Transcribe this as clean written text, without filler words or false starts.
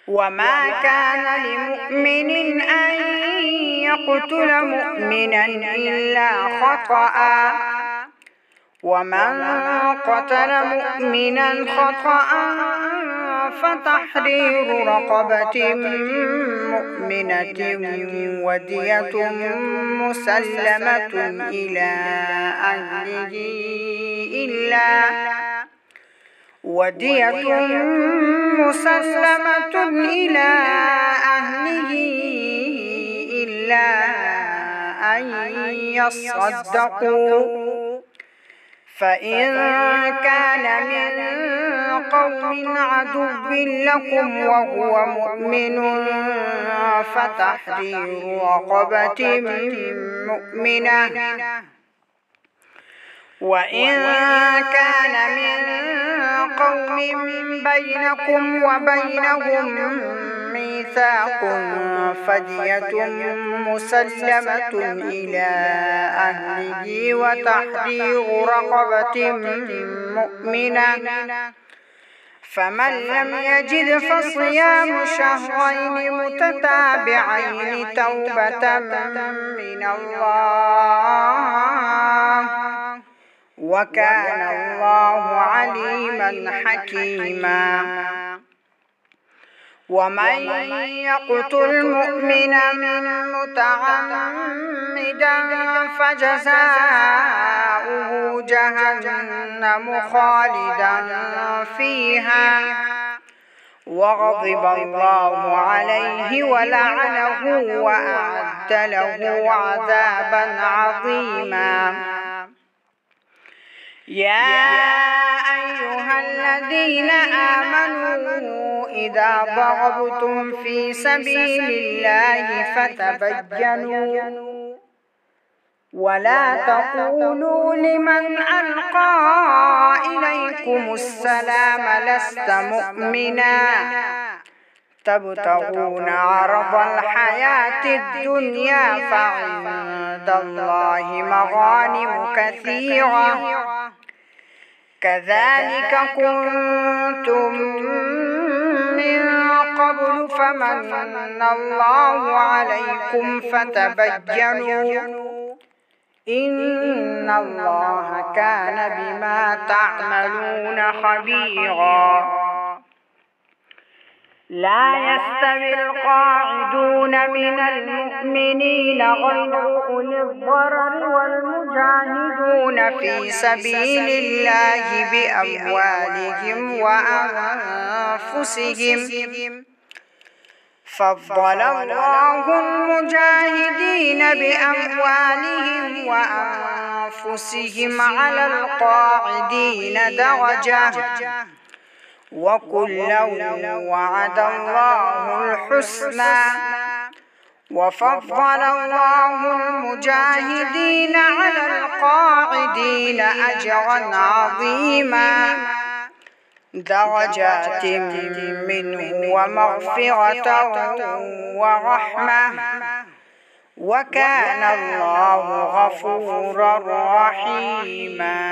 وما كان لمؤمن أن يقتل مؤمنا إلا خطأ ومن قتل مؤمنا خطأ فتحرير رقبة مؤمنة ودية مسلمة إلى أهله إلا أن يصدقوا فإن كان من قوم عدو لكم وهو مؤمن فتحرير رقبة مؤمنة وإن كان من قوم بينكم وبينهم ميثاق فدية مسلمة إلى أهله وتحرير رقبة مؤمنة فمن لم يجد فصيام شهرين متتابعين توبة من الله وكان الله عليما حكيما ومن يقتل مؤمنا متعمدا فجزاؤه جهنم خالدا فيها وغضب الله عليه ولعنه وأعد له عذابا عظيما يا أيها الذين آمنوا إذا ضربتم في سبيل الله فتبينوا ولا تقولوا لمن ألقى إليكم السلام لست مؤمنا تبتغون عرض الحياة الدنيا فعند الله مغانم كثيرة كذلك كنتم من قبل فمن الله عليكم فتبينوا إن الله كان بما تعملون خبيرا لا يستوي القاعدون من المؤمنين غير أولي الضرر والمجاهدون في سبيل الله بأموالهم وأنفسهم فضل الله المجاهدين بأموالهم وأنفسهم على القاعدين درجة وكلا وعد الله الحسنى وفضل الله المجاهدين على القاعدين أجرا عظيما درجات منه ومغفرة ورحمة وكان الله غفورا رحيما.